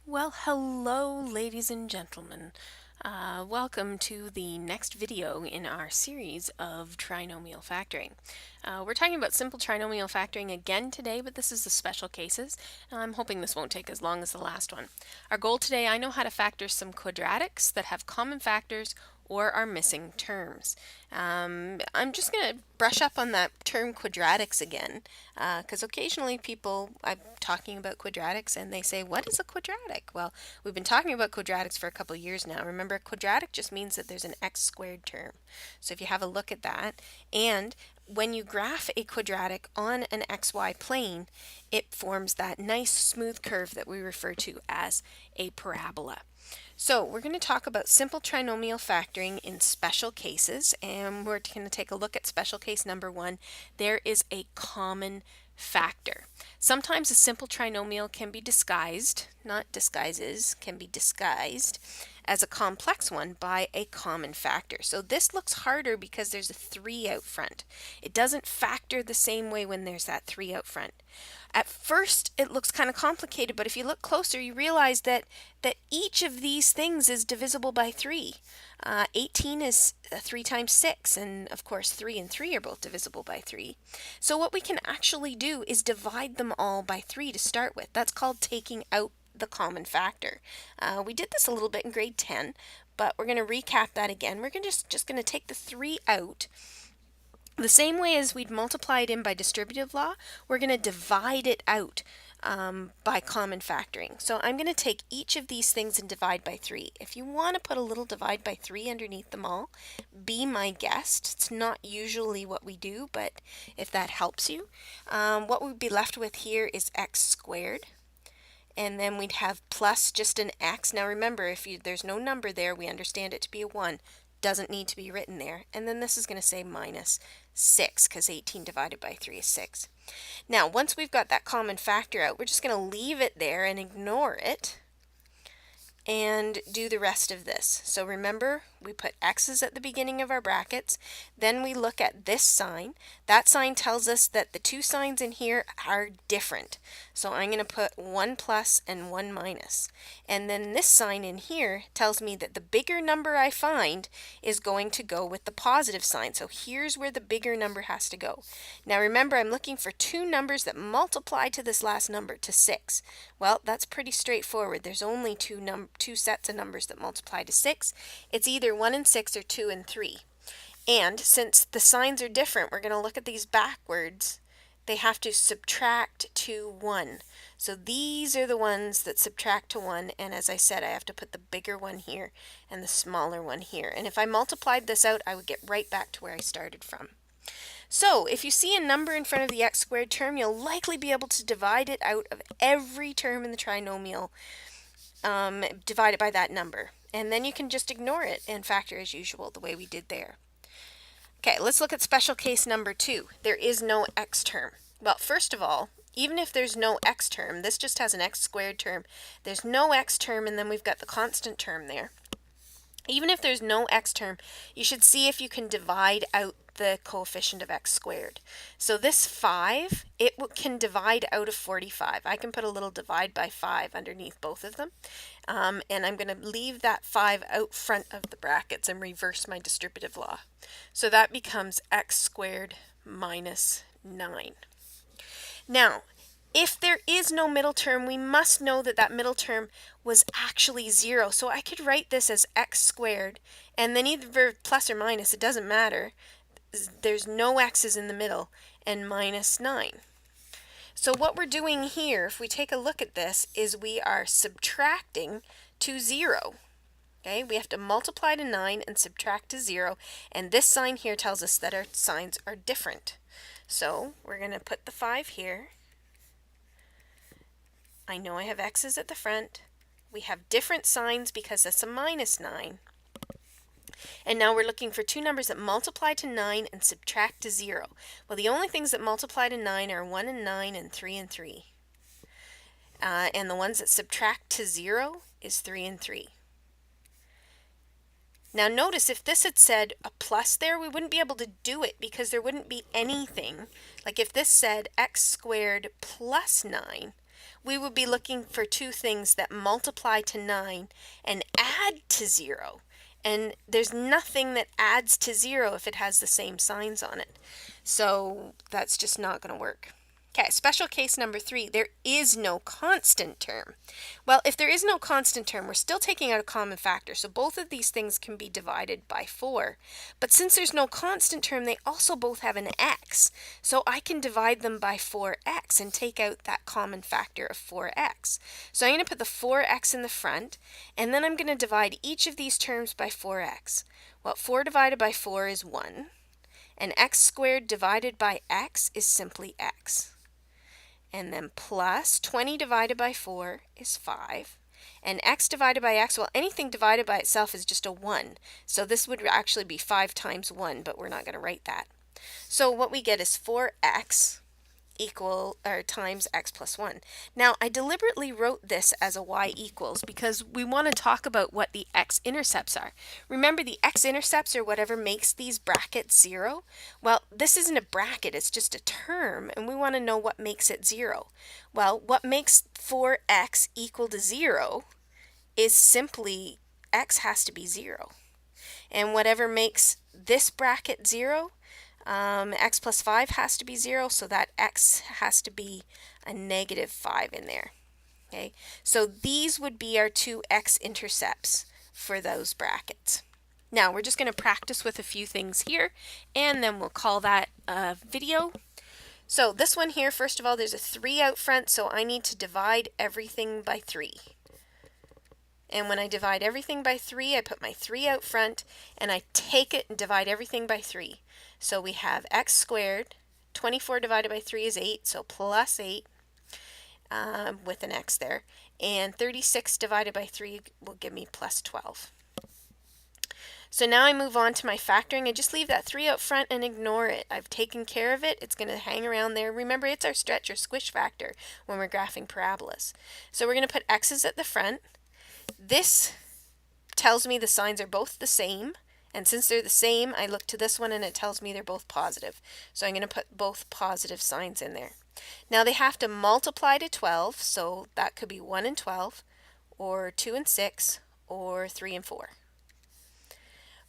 Well, hello, ladies and gentlemen. Welcome to the next video in our series of trinomial factoring. We're talking about simple trinomial factoring again today, but this is the special cases. I'm hoping this won't take as long as the last one. Our goal today, I know how to factor some quadratics that have common factors or are missing terms. I'm just going to brush up on that term quadratics again, because occasionally I'm talking about quadratics and they say, what is a quadratic? Well, we've been talking about quadratics for a couple years now. Remember, quadratic just means that there's an x squared term. So if you have a look at that, and when you graph a quadratic on an xy plane, it forms that nice smooth curve that we refer to as a parabola. So we're going to talk about simple trinomial factoring in special cases, and we're going to take a look at special case number 1. There is a common factor. Sometimes a simple trinomial can be disguised, not disguises, can be disguised as a complex one by a common factor. So this looks harder because there's a 3 out front. It doesn't factor the same way when there's that 3 out front. At first it looks kind of complicated, but if you look closer you realize that each of these things is divisible by 3. 18 is 3 times 6, and of course 3 and 3 are both divisible by 3. So what we can actually do is divide them all by 3 to start with. That's called taking out the common factor. We did this a little bit in grade 10, but we're going to recap that again. We're just going to take the 3 out. The same way as we'd multiply it in by distributive law, we're going to divide it out by common factoring. So I'm going to take each of these things and divide by 3. If you want to put a little divide by 3 underneath them all, be my guest. It's not usually what we do, but if that helps you. What we'd be left with here is x squared. And then we'd have plus just an x. Now remember, if there's no number there, we understand it to be a 1. Doesn't need to be written there. And then this is going to say minus 6, because 18 divided by 3 is 6. Now, once we've got that common factor out, we're just going to leave it there and ignore it and do the rest of this. So remember, we put x's at the beginning of our brackets, then we look at this sign. That sign tells us that the two signs in here are different. So I'm going to put 1 plus and 1 minus. And then this sign in here tells me that the bigger number I find is going to go with the positive sign. So here's where the bigger number has to go. Now remember, I'm looking for two numbers that multiply to this last number, to 6. Well, that's pretty straightforward. There's only two sets of numbers that multiply to 6. It's either 1 and 6 or 2 and 3. And since the signs are different, we're going to look at these backwards. They have to subtract to 1. So these are the ones that subtract to 1, and as I said, I have to put the bigger one here and the smaller one here. And if I multiplied this out, I would get right back to where I started from. So if you see a number in front of the x squared term, you'll likely be able to divide it out of every term in the trinomial, divide it by that number. And then you can just ignore it and factor as usual, the way we did there. Okay, let's look at special case number 2. There is no x term. Well, first of all, even if there's no x term, this just has an x squared term. There's no x term, and then we've got the constant term there. Even if there's no x term, you should see if you can divide out the coefficient of x squared. So this 5, it can divide out of 45. I can put a little divide by 5 underneath both of them. And I'm going to leave that 5 out front of the brackets and reverse my distributive law. So that becomes x squared minus 9. Now, if there is no middle term, we must know that that middle term was actually 0. So I could write this as x squared, and then either plus or minus, it doesn't matter. There's no x's in the middle, and minus 9. So what we're doing here, if we take a look at this, is we are subtracting to 0. Okay, we have to multiply to 9 and subtract to 0, and this sign here tells us that our signs are different. So we're going to put the 5 here. I know I have x's at the front. We have different signs because that's a minus 9. And now we're looking for two numbers that multiply to 9 and subtract to 0. Well, the only things that multiply to 9 are 1 and 9 and 3 and 3. And the ones that subtract to 0 is 3 and 3. Now notice, if this had said a plus there, we wouldn't be able to do it because there wouldn't be anything. Like if this said x squared plus 9, we would be looking for two things that multiply to 9 and add to 0. And there's nothing that adds to 0 if it has the same signs on it. So that's just not going to work. Okay, special case number 3, there is no constant term. Well, if there is no constant term, we're still taking out a common factor, so both of these things can be divided by 4. But since there's no constant term, they also both have an x, so I can divide them by 4x and take out that common factor of 4x. So I'm going to put the 4x in the front, and then I'm going to divide each of these terms by 4x. Well, 4 divided by 4 is 1, and x squared divided by x is simply x. And then plus 20 divided by 4 is 5. And x divided by x, well, anything divided by itself is just a 1. So this would actually be 5 times 1, but we're not going to write that. So what we get is 4x times x plus 1. Now, I deliberately wrote this as a y equals because we want to talk about what the x-intercepts are. Remember, the x-intercepts are whatever makes these brackets 0. Well, this isn't a bracket, it's just a term, and we want to know what makes it 0. Well, what makes 4x equal to 0 is simply x has to be 0. And whatever makes this bracket 0, x plus 5 has to be 0, so that x has to be a negative 5 in there. Okay, so these would be our two x-intercepts for those brackets. Now we're just going to practice with a few things here, and then we'll call that a video. So this one here, first of all, there's a 3 out front, so I need to divide everything by 3. And when I divide everything by 3, I put my 3 out front, and I take it and divide everything by 3. So we have x squared, 24 divided by 3 is 8, so plus 8 with an x there. And 36 divided by 3 will give me plus 12. So now I move on to my factoring. I just leave that 3 out front and ignore it. I've taken care of it. It's going to hang around there. Remember, it's our stretch or squish factor when we're graphing parabolas. So we're going to put x's at the front. This tells me the signs are both the same, and since they're the same, I look to this one and it tells me they're both positive. So I'm going to put both positive signs in there. Now they have to multiply to 12, so that could be 1 and 12, or 2 and 6, or 3 and 4.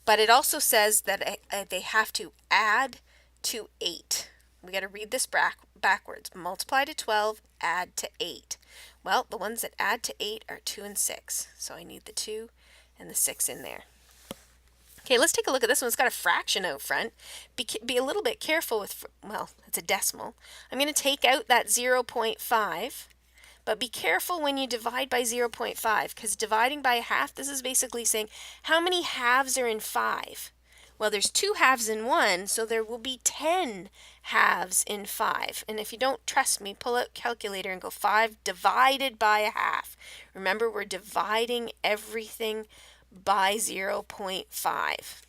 But it also says that they have to add to 8. We got to read this backwards. Multiply to 12, add to 8. Well, the ones that add to 8 are 2 and 6. So I need the 2 and the 6 in there. Okay, let's take a look at this one. It's got a fraction out front. Be a little bit careful with, well, it's a decimal. I'm going to take out that 0.5, but be careful when you divide by 0.5, because dividing by a half, this is basically saying how many halves are in 5? Well, there's 2 halves in 1, so there will be 10 halves in 5. And if you don't trust me, pull out calculator and go 5 divided by a half. Remember, we're dividing everything by 0.5.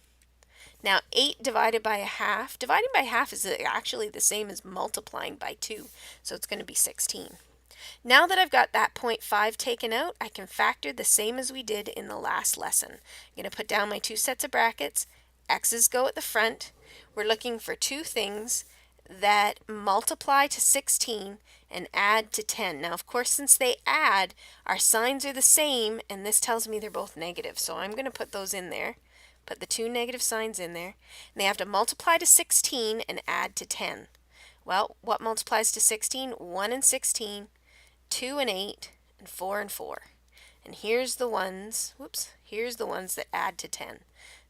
Now, 8 divided by a half. Dividing by half is actually the same as multiplying by 2, so it's going to be 16. Now that I've got that 0.5 taken out, I can factor the same as we did in the last lesson. I'm going to put down my 2 sets of brackets. X's go at the front. We're looking for two things that multiply to 16 and add to 10. Now, of course, since they add, our signs are the same, and this tells me they're both negative. So I'm going to put those in there. Put the 2 negative signs in there. And they have to multiply to 16 and add to 10. Well, what multiplies to 16? 1 and 16, 2 and 8, and 4 and 4. And here's the ones, here's the ones that add to 10.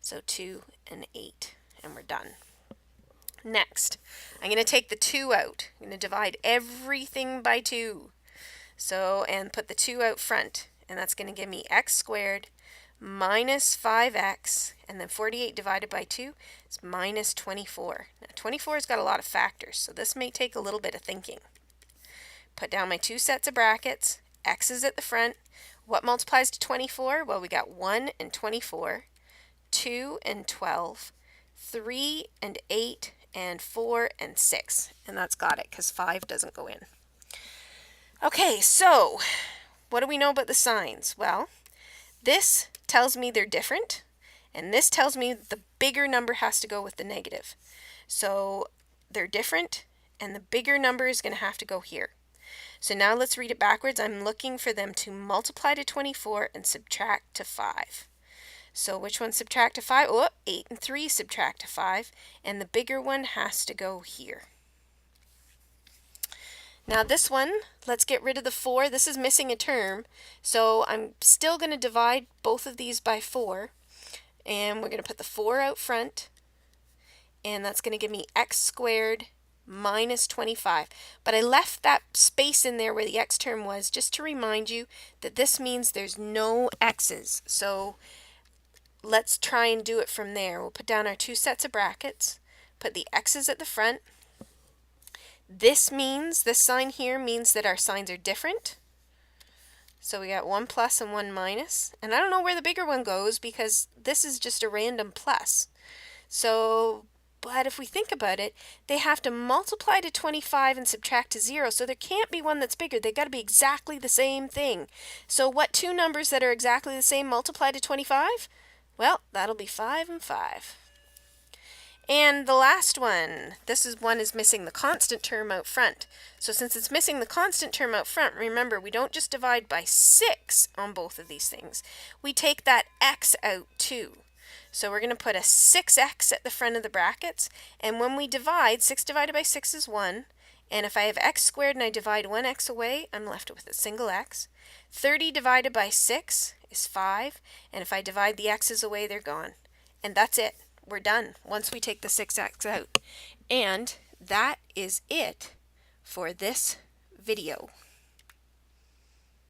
So 2 and 8, and we're done. Next, I'm going to take the 2 out. I'm going to divide everything by 2. So, and put the 2 out front, and that's going to give me x squared minus 5x, and then 48 divided by 2 is minus 24. Now, 24 has got a lot of factors, so this may take a little bit of thinking. Put down my 2 sets of brackets, x is at the front. What multiplies to 24? Well, we got 1 and 24, 2 and 12, 3 and 8, and 4 and 6. And that's got it, because 5 doesn't go in. Okay, so what do we know about the signs? Well, this tells me they're different, and this tells me the bigger number has to go with the negative. So they're different, and the bigger number is going to have to go here. So now let's read it backwards. I'm looking for them to multiply to 24 and subtract to 5. So which one subtract to 5? Oh, 8 and 3 subtract to 5, and the bigger one has to go here. Now this one, let's get rid of the 4. This is missing a term, so I'm still going to divide both of these by 4, and we're going to put the 4 out front, and that's going to give me x squared minus 25. But I left that space in there where the x term was just to remind you that this means there's no x's. So let's try and do it from there. We'll put down our 2 sets of brackets, put the x's at the front. This sign here means that our signs are different. So we got 1 plus and 1 minus. And I don't know where the bigger one goes because this is just a random plus. So, but if we think about it, they have to multiply to 25 and subtract to 0. So there can't be one that's bigger. They've got to be exactly the same thing. So what two numbers that are exactly the same multiply to 25? Well, that'll be 5 and 5. And the last one, one is missing the constant term out front. So since it's missing the constant term out front, remember we don't just divide by 6 on both of these things. We take that x out too. So we're going to put a 6x at the front of the brackets, and when we divide, 6 divided by 6 is 1, and if I have x squared and I divide 1x away, I'm left with a single x. 30 divided by 6 is 5, and if I divide the x's away, they're gone. And that's it. We're done once we take the 6x out. And that is it for this video.